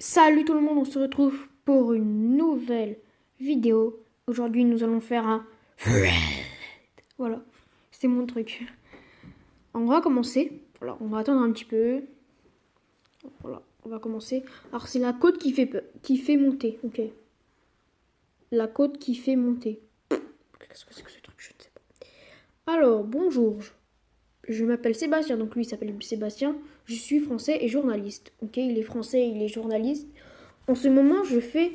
Salut tout le monde, on se retrouve pour une nouvelle vidéo. Aujourd'hui, nous allons faire un thread. Voilà, c'était mon truc. On va commencer. Voilà, on va attendre un petit peu. Voilà, on va commencer. Alors, c'est la côte qui fait monter. Ok. La côte qui fait monter. Qu'est-ce que c'est que ce truc? Je ne sais pas. Alors, bonjour. Je m'appelle Sébastien, donc lui il s'appelle Sébastien. Je suis français et journaliste. Ok, il est français, il est journaliste. En ce moment, je fais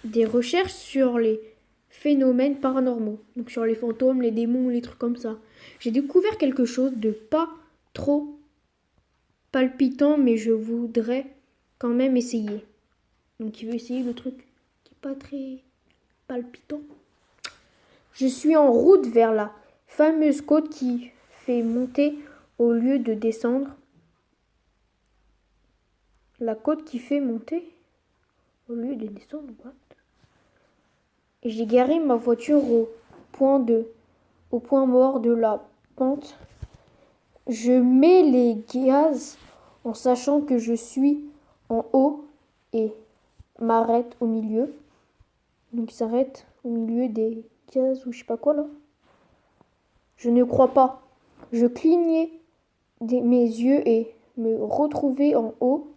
des recherches sur les phénomènes paranormaux. Donc sur les fantômes, les démons, les trucs comme ça. J'ai découvert quelque chose de pas trop palpitant, mais je voudrais quand même essayer. Donc il veut essayer le truc qui est pas très palpitant. Je suis en route vers la fameuse côte qui fait monter au lieu de descendre. La côte qui fait monter au lieu de descendre, what? Et j'ai garé ma voiture au point mort de la pente. Je mets les gaz en sachant que je suis en haut et m'arrête au milieu. Donc il s'arrête au milieu des gaz ou je sais pas quoi là. Je ne crois pas. Je clignais mes yeux et me retrouvais en haut.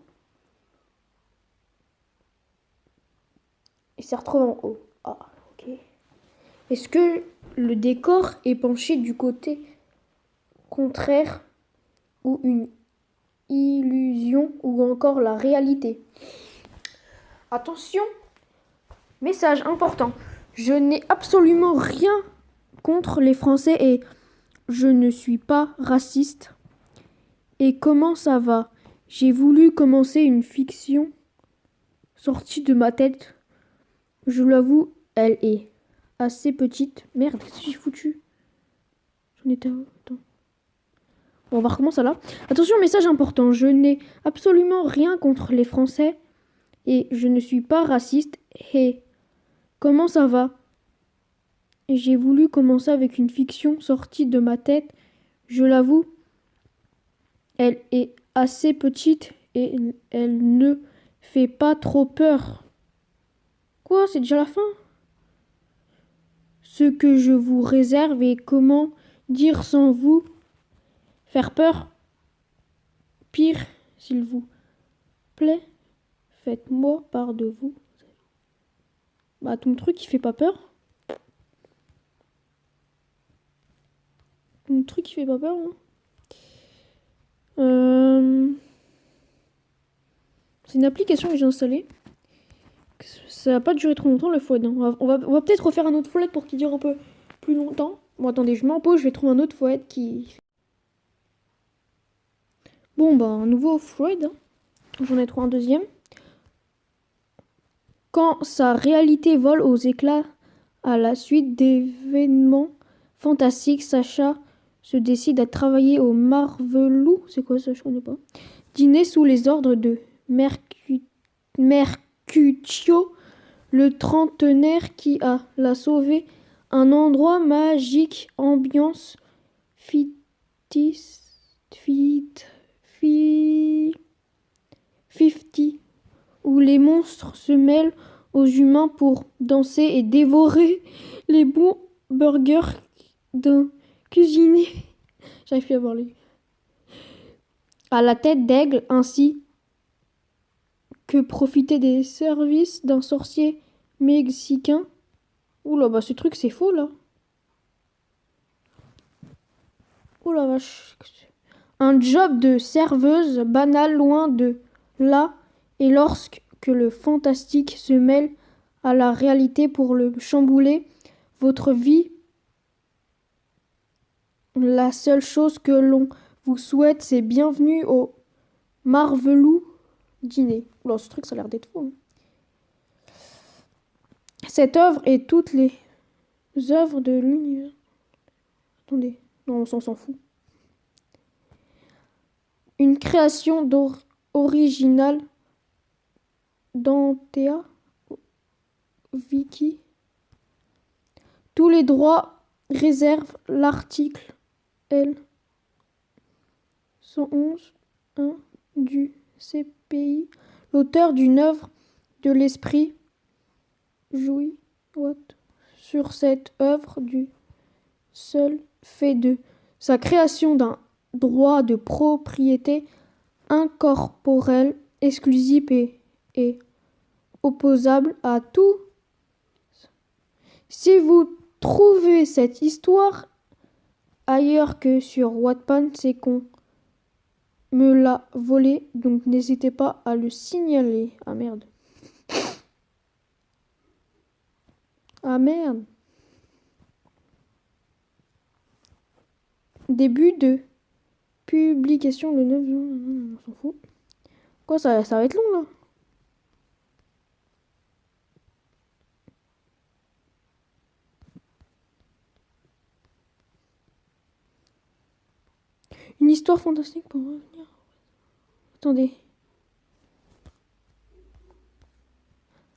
Il s'est retrouvé en haut. Ah, ok. Est-ce que le décor est penché du côté contraire ou une illusion ou encore la réalité? Attention, message important. Je n'ai absolument rien contre les Français et je ne suis pas raciste. Et comment ça va? J'ai voulu commencer une fiction sortie de ma tête. Je l'avoue, elle est assez petite. Merde, qu'est-ce que j'ai foutu? J'en étais où? Attends. Bon, on va recommencer là. Attention, message important. Je n'ai absolument rien contre les Français et je ne suis pas raciste. Et comment ça va? J'ai voulu commencer avec une fiction sortie de ma tête. Je l'avoue, elle est assez petite et elle ne fait pas trop peur. Quoi, c'est déjà la fin? Ce que je vous réserve et comment dire sans vous faire peur? Pire, s'il vous plaît, faites-moi part de vous. Bah, ton truc, il fait pas peur? Ton truc, il fait pas peur, hein? C'est une application que j'ai installée. Ça va pas durer trop longtemps le FOD. Hein. On va peut-être refaire un autre FOD pour qu'il dure un peu plus longtemps. Bon, attendez, je mets en pause, je vais trouver un autre FOD qui... Bon, bah, un nouveau FOD. Hein. J'en ai trouvé un deuxième. Quand sa réalité vole aux éclats à la suite d'événements fantastiques, Sacha se décide à travailler au Marvelou. C'est quoi ça? Je connais pas. Dîner sous les ordres de Mercutio, le trentenaire qui l'a sauvé. Un endroit magique, ambiance fictif, 50, où les monstres se mêlent aux humains pour danser et dévorer les bons burgers d'un cuisinier. J'arrive plus à voir les... À la tête d'aigle, ainsi que profiter des services d'un sorcier mexicain. Oula, bah ce truc c'est faux là. Oula vache. Un job de serveuse banal loin de là, et lorsque le fantastique se mêle à la réalité pour le chambouler, votre vie, la seule chose que l'on vous souhaite, c'est bienvenue au Marvelou dîner. Oula, ce truc ça a l'air d'être faux. Hein. Cette œuvre et toutes les œuvres de l'univers. Attendez, non, on s'en fout. Une création originale d'Antea Wiki. Tous les droits réservent l'article L. 111.1 du CPI. L'auteur d'une œuvre de l'esprit jouit sur cette œuvre du seul fait de sa création d'un droit de propriété incorporel, exclusif et opposable à tout. Si vous trouvez cette histoire ailleurs que sur Wattpad, c'est qu'on me l'a volée, donc n'hésitez pas à le signaler. Ah merde. Ah merde. Début de publication le 9 juin. On s'en fout. Quoi, ça va être long là. Une histoire fantastique pour revenir. Attendez.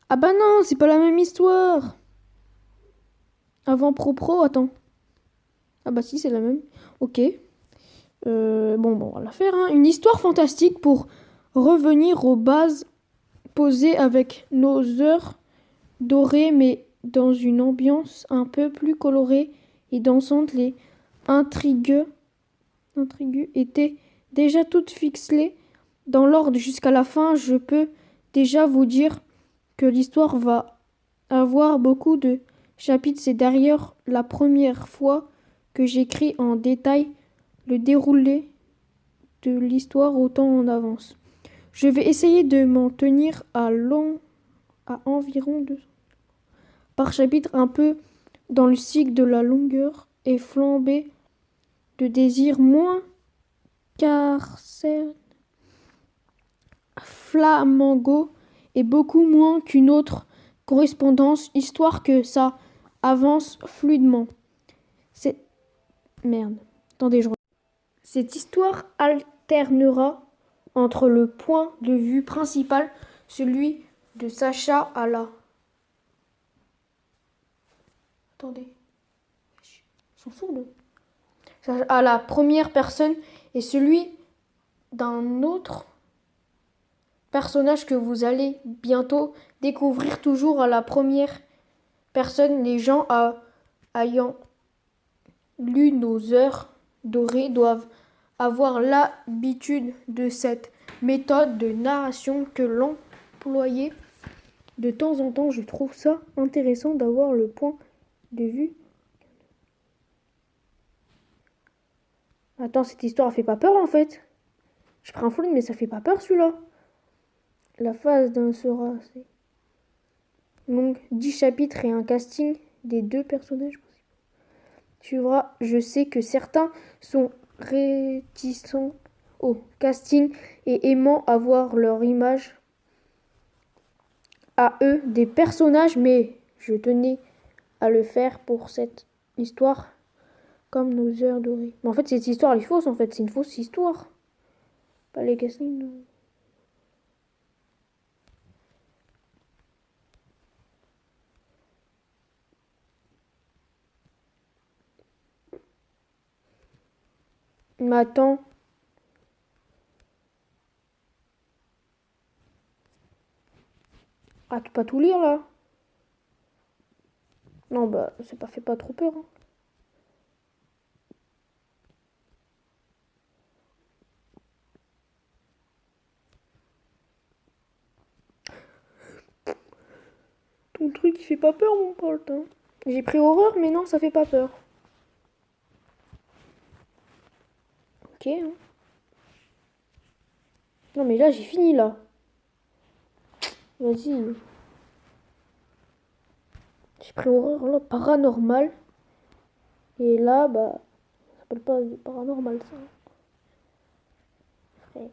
Ah bah non, c'est pas la même histoire. Avant Pro, attends. Ah bah si, c'est la même. Ok. Bon, on va la faire. Hein. Une histoire fantastique pour revenir aux bases posées avec nos heures dorées, mais dans une ambiance un peu plus colorée et dansante. Les intrigues étaient déjà toutes fixées dans l'ordre jusqu'à la fin. Je peux déjà vous dire que l'histoire va avoir beaucoup de chapitres. C'est d'ailleurs la première fois que j'écris en détail le déroulé de l'histoire autant en avance. Je vais essayer de m'en tenir à environ 200 par chapitre, un peu dans le cycle de la longueur et flambée de désir, moins carcerne, flamingo et beaucoup moins qu'une autre correspondance, histoire que ça avance fluidement. C'est... Merde. Attendez, je... Cette histoire alternera entre le point de vue principal, celui de Sacha à la... Attendez. Ils sont sourds, à la première personne et celui d'un autre personnage que vous allez bientôt découvrir toujours à la première personne. Les gens ayant lu nos heures dorées doivent avoir l'habitude de cette méthode de narration que l'employer de temps en temps. Je trouve ça intéressant d'avoir le point de vue. Attends, cette histoire, elle fait pas peur en fait. Je prends un flou, mais ça fait pas peur celui-là. La phase d'un sera assez longue. 10 chapitres et un casting des deux personnages. Tu verras, je sais que certains sont réticents au casting et aimant avoir leur image à eux des personnages, mais je tenais à le faire pour cette histoire comme nos heures dorées. Mais en fait, cette histoire elle est fausse en fait, c'est une fausse histoire. Pas les castings. Non. Mais attends. Ah, tu peux pas tout lire là? Non, bah, c'est pas fait pas trop peur. Hein. Ton truc, il fait pas peur, mon pote. Hein. J'ai pris horreur, mais non, ça fait pas peur. Ok. Hein. Non, mais là, j'ai fini, là. Vas-y. J'ai pris horreur, là, paranormal. Et là, bah, ça s'appelle pas paranormal, ça. Ouais.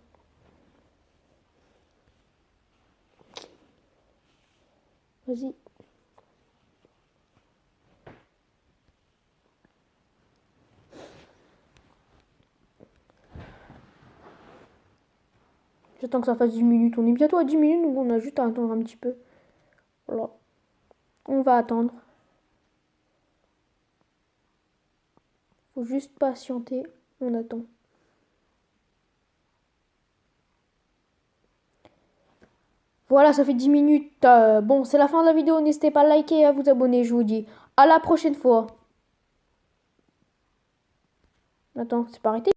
Vas-y. J'attends que ça fasse 10 minutes. On est bientôt à 10 minutes, donc on a juste à attendre un petit peu. Voilà. On va attendre. Faut juste patienter. On attend. Voilà, ça fait 10 minutes. Bon, c'est la fin de la vidéo. N'hésitez pas à liker et à vous abonner. Je vous dis à la prochaine fois. Attends, c'est pas arrêté?